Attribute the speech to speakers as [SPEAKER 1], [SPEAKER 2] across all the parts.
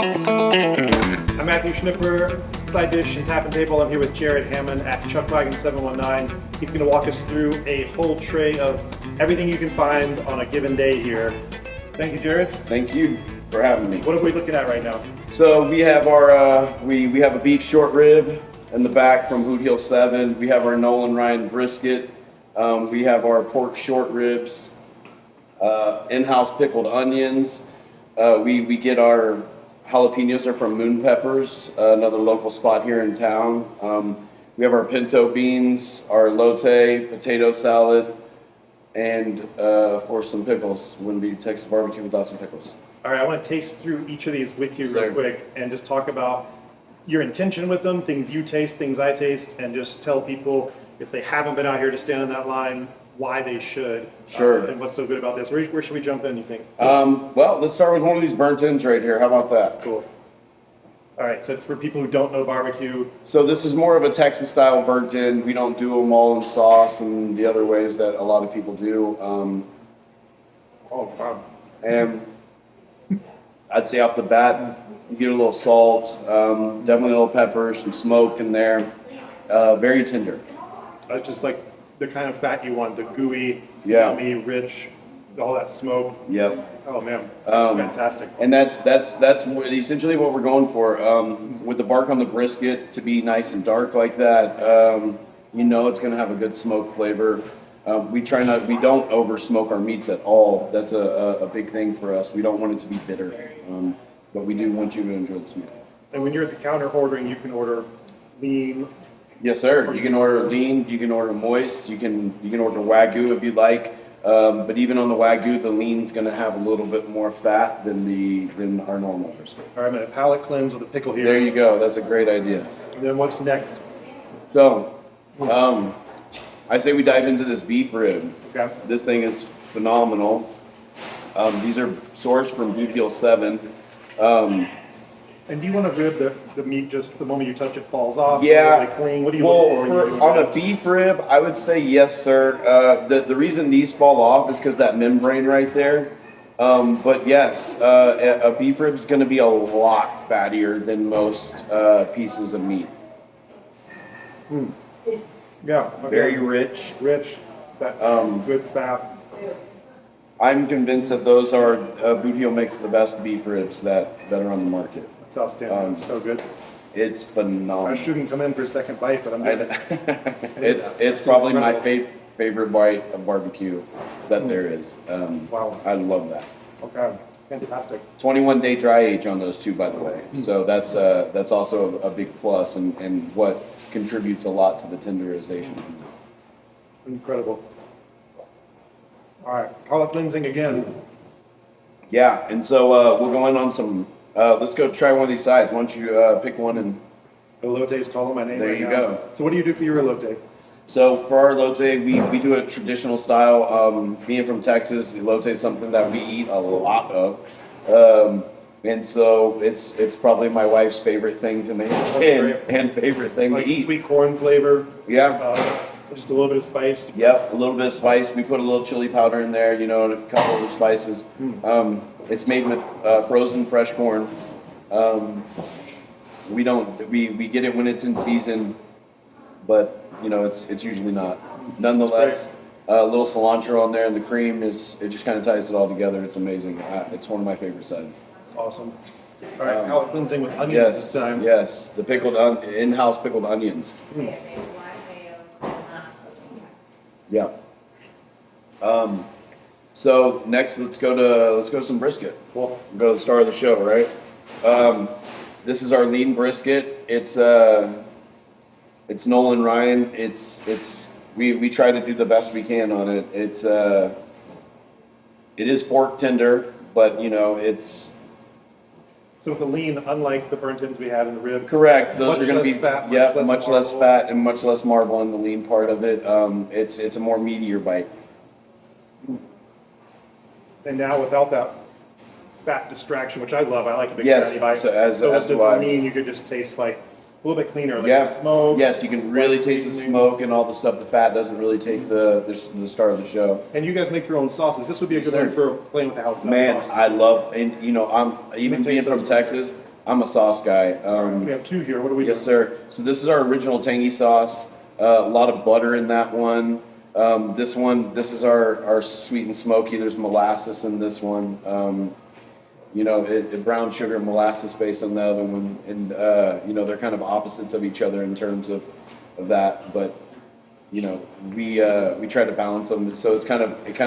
[SPEAKER 1] I'm Matthew Schnipper, Side Dish and Tap and Table. I'm here with Jared Hammond at Chuckwagon 719. He's going to walk us through a whole tray of everything you can find on a given day here. Thank you, Jared.
[SPEAKER 2] Thank you for having me.
[SPEAKER 1] What are we looking at right now?
[SPEAKER 2] So we have our we have a beef short rib in the back from Boot Heel 7. We have our Nolan Ryan brisket. We have our pork short ribs, in-house pickled onions. We get our jalapenos are from Moon Peppers, another local spot here in town. We have our pinto beans, our elote, potato salad, and of course some pickles. Wouldn't be Texas barbecue without some pickles.
[SPEAKER 1] All right, I want to taste through each of these with you
[SPEAKER 2] Yes,
[SPEAKER 1] real
[SPEAKER 2] sir.
[SPEAKER 1] quick and just talk about your intention with them, things you taste, things I taste, and just tell people if they haven't been out here to stand in that line, why they should.
[SPEAKER 2] Sure.
[SPEAKER 1] And what's so good about this. Where should we jump in, you think?
[SPEAKER 2] Well, let's start with one of these burnt ends right here. How about that?
[SPEAKER 1] Cool. All right, so for people who don't know barbecue,
[SPEAKER 2] So this is more of a Texas style burnt end. We don't do them all in sauce and the other ways that a lot of people do.
[SPEAKER 1] oh, wow.
[SPEAKER 2] And I'd say off the bat, you get a little salt, definitely a little pepper, some smoke in there. Very tender.
[SPEAKER 1] That's just like the kind of fat you want, the gooey,
[SPEAKER 2] Yeah.
[SPEAKER 1] yummy, rich, all that smoke.
[SPEAKER 2] Yep.
[SPEAKER 1] Oh man, that's fantastic.
[SPEAKER 2] And that's essentially what we're going for. With the bark on the brisket to be nice and dark like that, you know it's going to have a good smoke flavor. We don't over smoke our meats at all. That's a big thing for us. We don't want it to be bitter, but we do want you to enjoy this meal.
[SPEAKER 1] And when you're at the counter ordering, you can order lean.
[SPEAKER 2] Yes, sir. You can order lean. You can order moist. You can order Wagyu if you'd like. But even on the Wagyu, the lean's going to have a little bit more fat than our normal brisket.
[SPEAKER 1] All right, I'm gonna palate cleanse with a pickle here.
[SPEAKER 2] There you go. That's a great idea.
[SPEAKER 1] And then what's next?
[SPEAKER 2] So, I say we dive into this beef rib.
[SPEAKER 1] Okay.
[SPEAKER 2] This thing is phenomenal. These are sourced from Boot Heel 7.
[SPEAKER 1] And do you want a rib that the meat just the moment you touch it falls off?
[SPEAKER 2] Yeah.
[SPEAKER 1] Really clean? What do you
[SPEAKER 2] Well,
[SPEAKER 1] look for? when you're doing
[SPEAKER 2] on a
[SPEAKER 1] ribs?
[SPEAKER 2] beef rib, I would say yes, sir. The reason these fall off is because that membrane right there. But yes, a beef rib is going to be a lot fattier than most pieces of meat.
[SPEAKER 1] Yeah. Okay.
[SPEAKER 2] Very rich.
[SPEAKER 1] rich. That good fat.
[SPEAKER 2] I'm convinced that those are Boot Heel makes the best beef ribs that are on the market.
[SPEAKER 1] It's outstanding. It's so good.
[SPEAKER 2] It's
[SPEAKER 1] I
[SPEAKER 2] phenomenal.
[SPEAKER 1] shouldn't come in for a second bite, but I'm
[SPEAKER 2] I-
[SPEAKER 1] good.
[SPEAKER 2] It's probably my favorite bite of barbecue that there is.
[SPEAKER 1] Wow.
[SPEAKER 2] I love that.
[SPEAKER 1] Okay. Fantastic.
[SPEAKER 2] 21-day dry age on those two, by the way. So that's also a big plus and what contributes a lot to the tenderization.
[SPEAKER 1] Incredible. All right. Palate cleansing again.
[SPEAKER 2] Yeah, and so we'll go in on some. Let's go try one of these sides. Why don't you pick one and.
[SPEAKER 1] Elote's calling my name
[SPEAKER 2] There
[SPEAKER 1] right
[SPEAKER 2] you
[SPEAKER 1] now.
[SPEAKER 2] go.
[SPEAKER 1] So what do you do for your elote?
[SPEAKER 2] So for our elote, we do a traditional style. Being from Texas, elote is something that we eat a lot of. And so it's probably my wife's favorite thing to make and favorite thing
[SPEAKER 1] Like
[SPEAKER 2] to eat.
[SPEAKER 1] sweet corn flavor.
[SPEAKER 2] Yeah.
[SPEAKER 1] Just a little bit of spice.
[SPEAKER 2] Yep, a little bit of spice. We put a little chili powder in there, and a couple of spices. It's made with frozen fresh corn. We get it when it's in season, but it's usually not. Nonetheless, a little cilantro on there, and the cream it just kind of ties it all together. It's amazing. It's one of my favorite sides.
[SPEAKER 1] It's awesome. All right, palate cleansing with onions this
[SPEAKER 2] Yes,
[SPEAKER 1] time.
[SPEAKER 2] yes, the in-house pickled onions. Yeah. So next, let's go to some brisket.
[SPEAKER 1] Cool.
[SPEAKER 2] Go to the star of the show, right? This is our lean brisket. It's Nolan Ryan. We try to do the best we can on it. It is pork tender, but it's
[SPEAKER 1] So with the lean, unlike the burnt ends we had in the rib.
[SPEAKER 2] correct. Those
[SPEAKER 1] Much
[SPEAKER 2] are going to
[SPEAKER 1] less
[SPEAKER 2] be
[SPEAKER 1] fat,
[SPEAKER 2] much less
[SPEAKER 1] marble.
[SPEAKER 2] fat and much less marble on the lean part of it. It's a more meatier bite.
[SPEAKER 1] And now without that fat distraction, which I love, I like a big
[SPEAKER 2] Yes,
[SPEAKER 1] fatty bite.
[SPEAKER 2] so as
[SPEAKER 1] with
[SPEAKER 2] do
[SPEAKER 1] the
[SPEAKER 2] I.
[SPEAKER 1] lean, you could just taste like a little bit cleaner, like
[SPEAKER 2] Yeah.
[SPEAKER 1] the smoke.
[SPEAKER 2] Yes, you can really
[SPEAKER 1] like
[SPEAKER 2] taste the
[SPEAKER 1] seasoning.
[SPEAKER 2] smoke and all the stuff. The fat doesn't really take the start of the show.
[SPEAKER 1] And you guys make your own sauces. This would be a good
[SPEAKER 2] sir.
[SPEAKER 1] one for playing with the house
[SPEAKER 2] Man,
[SPEAKER 1] sauce.
[SPEAKER 2] I love, and I'm even
[SPEAKER 1] Let me
[SPEAKER 2] being
[SPEAKER 1] taste
[SPEAKER 2] from
[SPEAKER 1] those.
[SPEAKER 2] Texas, I'm a sauce guy.
[SPEAKER 1] We have two here. What do we
[SPEAKER 2] Yes,
[SPEAKER 1] do?
[SPEAKER 2] sir. So this is our original tangy sauce. A lot of butter in that one. This is our sweet and smoky. There's molasses in this one. Brown sugar and molasses based on the other one, and they're kind of opposites of each other in terms of that. But we try to balance them, so it kind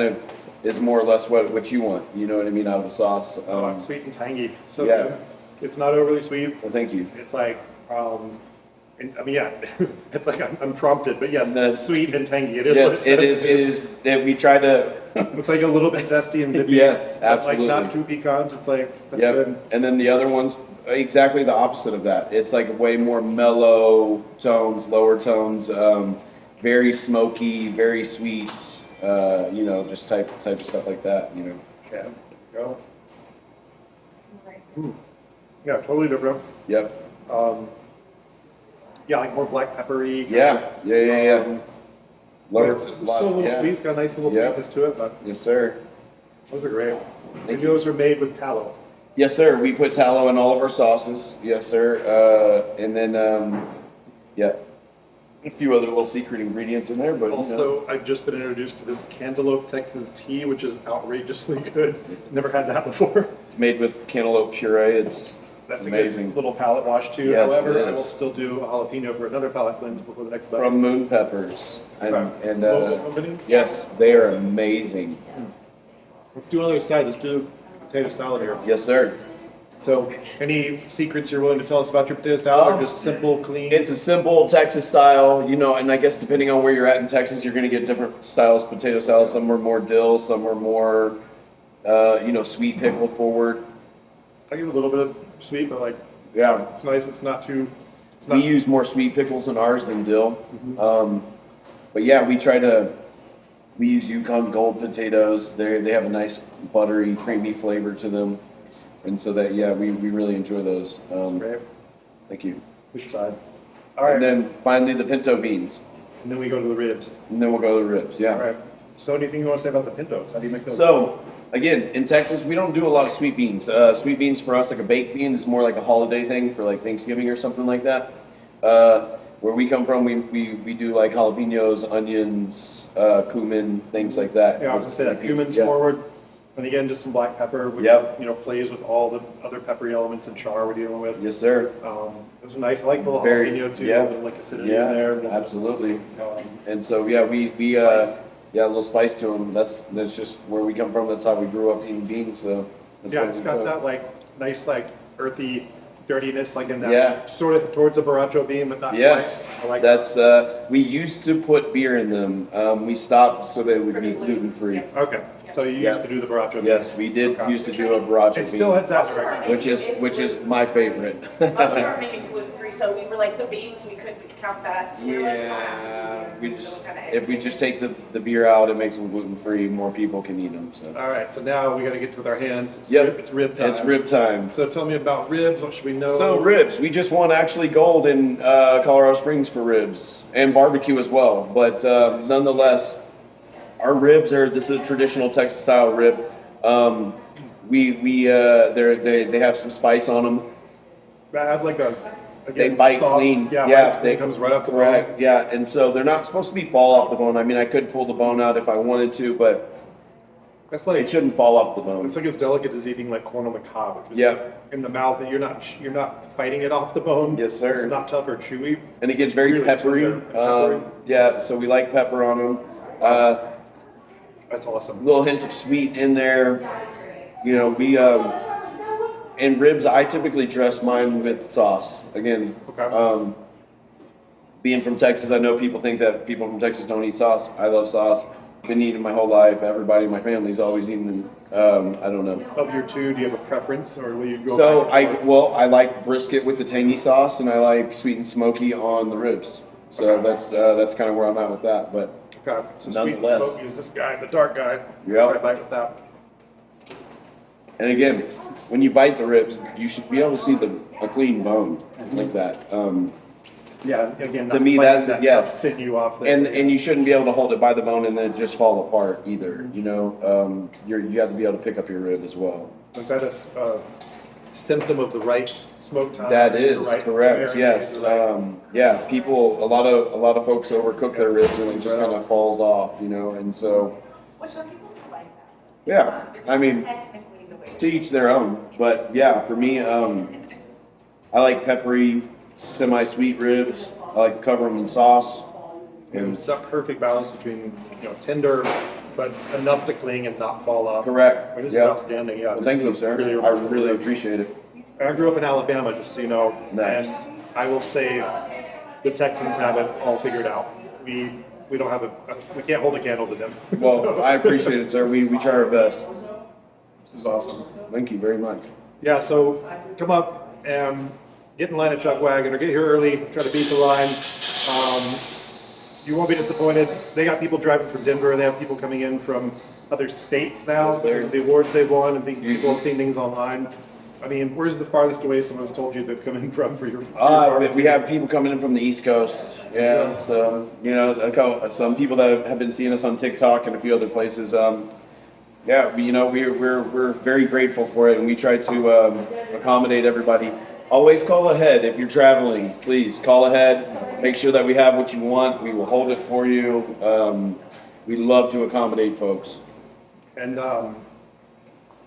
[SPEAKER 2] of is more or less what you want. You know what I mean, out of a sauce.
[SPEAKER 1] Sweet and tangy. So
[SPEAKER 2] yeah.
[SPEAKER 1] good. It's not overly sweet.
[SPEAKER 2] Well, thank you.
[SPEAKER 1] It's like, it's like I'm prompted, but yes, sweet and tangy. It is.
[SPEAKER 2] Yes,
[SPEAKER 1] what it
[SPEAKER 2] it
[SPEAKER 1] says.
[SPEAKER 2] is. We try to.
[SPEAKER 1] It's like a little bit zesty and zippy.
[SPEAKER 2] Yes,
[SPEAKER 1] but
[SPEAKER 2] absolutely.
[SPEAKER 1] like not too piquant. It's like that's
[SPEAKER 2] Yep.
[SPEAKER 1] good.
[SPEAKER 2] And then the other one's exactly the opposite of that. It's like way more mellow tones, lower tones, very smoky, very sweet. Just type of stuff like that.
[SPEAKER 1] Okay. Go. Yeah, totally different.
[SPEAKER 2] Yep.
[SPEAKER 1] Yeah, like more black peppery.
[SPEAKER 2] Yeah. Lower.
[SPEAKER 1] Still a little sweet. It's got a nice little
[SPEAKER 2] Yeah.
[SPEAKER 1] sweetness to it, but
[SPEAKER 2] Yes, sir.
[SPEAKER 1] those are great.
[SPEAKER 2] Thank
[SPEAKER 1] And
[SPEAKER 2] you.
[SPEAKER 1] those are made with tallow.
[SPEAKER 2] Yes, sir. We put tallow in all of our sauces. Yes, sir. And then, a few other little secret ingredients in there, but
[SPEAKER 1] Also, I've just been introduced to this Cantaloupe Texas tea, which is outrageously good. Never had that before.
[SPEAKER 2] it's made with cantaloupe puree. It's amazing.
[SPEAKER 1] Good little palate wash too.
[SPEAKER 2] Yes,
[SPEAKER 1] However,
[SPEAKER 2] it
[SPEAKER 1] I will
[SPEAKER 2] is.
[SPEAKER 1] still do a jalapeno for another palate cleanse before the next bite.
[SPEAKER 2] From Moon Peppers. And
[SPEAKER 1] Local company?
[SPEAKER 2] yes, they are amazing.
[SPEAKER 1] Let's do another side. Let's do potato salad here.
[SPEAKER 2] Yes, sir.
[SPEAKER 1] So, any secrets you're willing to tell us about your potato salad, or just simple, clean?
[SPEAKER 2] It's a simple Texas style, and I guess depending on where you're at in Texas, you're going to get different styles of potato salad. Some are more dill, some are more, sweet pickle forward.
[SPEAKER 1] I give it a little bit of sweet, but
[SPEAKER 2] Yeah.
[SPEAKER 1] it's nice. It's not too. It's
[SPEAKER 2] We
[SPEAKER 1] not.
[SPEAKER 2] use more sweet pickles in ours than dill. But yeah, we use Yukon Gold potatoes. They have a nice buttery, creamy flavor to them. And so that, we really enjoy those.
[SPEAKER 1] Great.
[SPEAKER 2] Thank you.
[SPEAKER 1] Which side? All right.
[SPEAKER 2] And then finally the pinto beans.
[SPEAKER 1] And then we go to the ribs.
[SPEAKER 2] And then we'll go to the ribs. Yeah.
[SPEAKER 1] All right. So, anything you want to say about the pintos? How do you make those?
[SPEAKER 2] So, again, in Texas, we don't do a lot of sweet beans. Sweet beans for us, like a baked bean, is more like a holiday thing for like Thanksgiving or something like that. Where we come from, we do like jalapenos, onions, cumin, things like that.
[SPEAKER 1] Yeah, I was gonna say that cumin's
[SPEAKER 2] Yeah.
[SPEAKER 1] forward, and again, just some black pepper, which
[SPEAKER 2] Yep.
[SPEAKER 1] plays with all the other peppery elements and char we're dealing with.
[SPEAKER 2] Yes, sir.
[SPEAKER 1] It was nice. I like the little
[SPEAKER 2] Very-
[SPEAKER 1] jalapeno too.
[SPEAKER 2] yeah.
[SPEAKER 1] A little like acidity in there.
[SPEAKER 2] Absolutely.
[SPEAKER 1] Um,
[SPEAKER 2] And so we
[SPEAKER 1] Spice.
[SPEAKER 2] a little spice to them. That's just where we come from. That's how we grew up eating beans. So that's
[SPEAKER 1] yeah,
[SPEAKER 2] what
[SPEAKER 1] it's
[SPEAKER 2] we
[SPEAKER 1] got
[SPEAKER 2] do.
[SPEAKER 1] that like nice like earthy dirtiness, like in that
[SPEAKER 2] Yeah.
[SPEAKER 1] sort of towards a borracho bean, but not
[SPEAKER 2] Yes,
[SPEAKER 1] quite. I like
[SPEAKER 2] that's we used to put beer in them. We stopped so they would be gluten free.
[SPEAKER 1] that. Okay, so you used to do the borracho bean.
[SPEAKER 2] Yes, we did
[SPEAKER 1] Okay.
[SPEAKER 2] used to do a borracho
[SPEAKER 1] It still
[SPEAKER 2] bean,
[SPEAKER 1] heads that direction.
[SPEAKER 2] which is my favorite.
[SPEAKER 3] Most of our menus gluten free, so we were like the beans, we couldn't count that. So we were like,
[SPEAKER 2] Yeah, we
[SPEAKER 3] So
[SPEAKER 2] just
[SPEAKER 3] kinda
[SPEAKER 2] if we just take the beer out, it makes them gluten free. More people can eat them. So
[SPEAKER 1] All right, so now we got to get to with our hands. It's
[SPEAKER 2] Yep.
[SPEAKER 1] rib, it's rib time.
[SPEAKER 2] it's rib time.
[SPEAKER 1] So tell me about ribs. What should we know?
[SPEAKER 2] So ribs, we just won actually gold in Colorado Springs for ribs and barbecue as well. But nonetheless, our ribs this is a traditional Texas style rib. They have some spice on them.
[SPEAKER 1] I have like a.
[SPEAKER 2] They
[SPEAKER 1] Again,
[SPEAKER 2] bite
[SPEAKER 1] soft,
[SPEAKER 2] clean.
[SPEAKER 1] Yeah,
[SPEAKER 2] they
[SPEAKER 1] it comes right up the
[SPEAKER 2] correct.
[SPEAKER 1] bone.
[SPEAKER 2] Yeah, and so they're not supposed to be fall off the bone. I mean, I could pull the bone out if I wanted to, but
[SPEAKER 1] That's like
[SPEAKER 2] it shouldn't fall off the bone.
[SPEAKER 1] it's like as delicate as eating like corn on the cob, which is
[SPEAKER 2] Yep.
[SPEAKER 1] in the mouth, and you're not fighting it off the bone.
[SPEAKER 2] Yes, sir.
[SPEAKER 1] It's not tough or chewy.
[SPEAKER 2] And it gets very
[SPEAKER 1] Really
[SPEAKER 2] peppery.
[SPEAKER 1] tender and peppery.
[SPEAKER 2] Yeah, so we like pepper on them.
[SPEAKER 1] That's awesome.
[SPEAKER 2] Little hint of sweet in there. We and ribs. I typically dress mine with sauce. Again,
[SPEAKER 1] Okay.
[SPEAKER 2] being from Texas, I know people think that people from Texas don't eat sauce. I love sauce. Been eating my whole life. Everybody in my family's always eaten. I don't know.
[SPEAKER 1] Of your two, do you have a preference, or will you go?
[SPEAKER 2] So
[SPEAKER 1] back and forth?
[SPEAKER 2] I like brisket with the tangy sauce, and I like sweet and smoky on the ribs. So
[SPEAKER 1] Okay.
[SPEAKER 2] that's kind of where I'm at with that. But
[SPEAKER 1] Okay. So sweet and
[SPEAKER 2] Nonetheless.
[SPEAKER 1] smoky is this guy, the dark guy.
[SPEAKER 2] Yep.
[SPEAKER 1] Try back with that.
[SPEAKER 2] and again, when you bite the ribs, you should be able to see a clean bone like that.
[SPEAKER 1] Yeah. Again,
[SPEAKER 2] To
[SPEAKER 1] not
[SPEAKER 2] me,
[SPEAKER 1] fighting
[SPEAKER 2] that's-
[SPEAKER 1] that
[SPEAKER 2] yeah.
[SPEAKER 1] tough sinew off there.
[SPEAKER 2] And you shouldn't be able to hold it by the bone and then just fall apart either. You have to be able to pick up your rib as well.
[SPEAKER 1] Was that a symptom of the right smoke time.
[SPEAKER 2] That
[SPEAKER 1] the
[SPEAKER 2] is
[SPEAKER 1] right
[SPEAKER 2] correct.
[SPEAKER 1] marinade,
[SPEAKER 2] Yes.
[SPEAKER 1] the right-
[SPEAKER 2] Yeah. People. A lot of folks overcook their ribs and it just kind of falls off, you know. And so,
[SPEAKER 3] Which some people do like that.
[SPEAKER 2] yeah.
[SPEAKER 3] It's
[SPEAKER 2] I mean,
[SPEAKER 3] technically the way.
[SPEAKER 2] to each their own. But yeah, for me, I like peppery, semi-sweet ribs. I like to cover them in sauce.
[SPEAKER 1] And it's a perfect balance between, tender, but enough to cling and not fall off.
[SPEAKER 2] Correct.
[SPEAKER 1] I mean, this
[SPEAKER 2] Yeah.
[SPEAKER 1] is outstanding, yeah.
[SPEAKER 2] Well, thank you, sir. I really appreciate it.
[SPEAKER 1] I grew up in Alabama, just so you know.
[SPEAKER 2] Nice.
[SPEAKER 1] And I will say the Texans have it all figured out. We don't have we can't hold a candle to them.
[SPEAKER 2] Well, I appreciate it, sir. We try our best.
[SPEAKER 1] This is awesome.
[SPEAKER 2] Thank you very much.
[SPEAKER 1] Yeah, so come up and get in line at Chuckwagon or get here early, try to beat the line. You won't be disappointed. They got people driving from Denver. They have people coming in from other states now.
[SPEAKER 2] Yes, sir.
[SPEAKER 1] The awards they've won and people have seen things online. I mean, where's the farthest away someone's told you they've come in from for your barbecue?
[SPEAKER 2] We have people coming in from the East Coast. Yeah, so some people that have been seeing us on TikTok and a few other places. Yeah, we're very grateful for it, and we try to accommodate everybody. Always call ahead if you're traveling. Please call ahead. Make sure that we have what you want. We will hold it for you. We love to accommodate folks.
[SPEAKER 1] And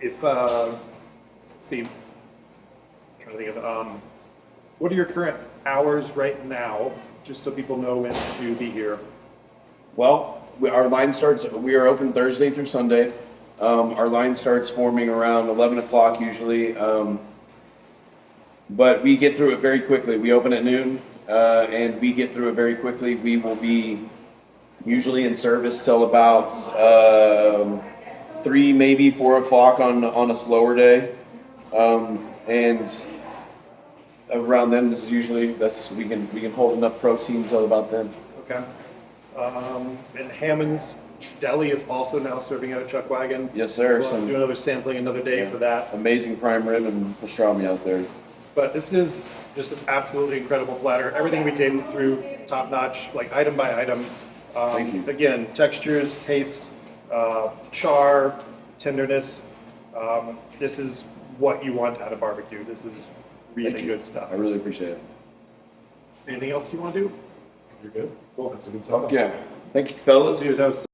[SPEAKER 1] if let's see, I'm trying to think of what are your current hours right now, just so people know when to be here.
[SPEAKER 2] Well, our line starts. We are open Thursday through Sunday. Our line starts forming around 11 o'clock usually, but we get through it very quickly. We open at noon, and we get through it very quickly. We will be usually in service till about 3, maybe 4 o'clock on a slower day, and around then is usually we can hold enough protein till about then.
[SPEAKER 1] Okay. And Hammond's Deli is also now serving out at Chuckwagon.
[SPEAKER 2] Yes, sir.
[SPEAKER 1] We'll do another sampling another day for that.
[SPEAKER 2] Amazing prime rib and pastrami out there.
[SPEAKER 1] But this is just an absolutely incredible platter. Everything we tasted through, top notch, like item by item.
[SPEAKER 2] Thank you.
[SPEAKER 1] Again, textures, taste, char, tenderness. This is what you want out of barbecue. This is really
[SPEAKER 2] Thank you.
[SPEAKER 1] good stuff.
[SPEAKER 2] I really appreciate it.
[SPEAKER 1] Anything else you want to do?
[SPEAKER 4] You're good. Cool. That's a good song.
[SPEAKER 2] Yeah. Thank you, fellas.
[SPEAKER 1] Dude, that was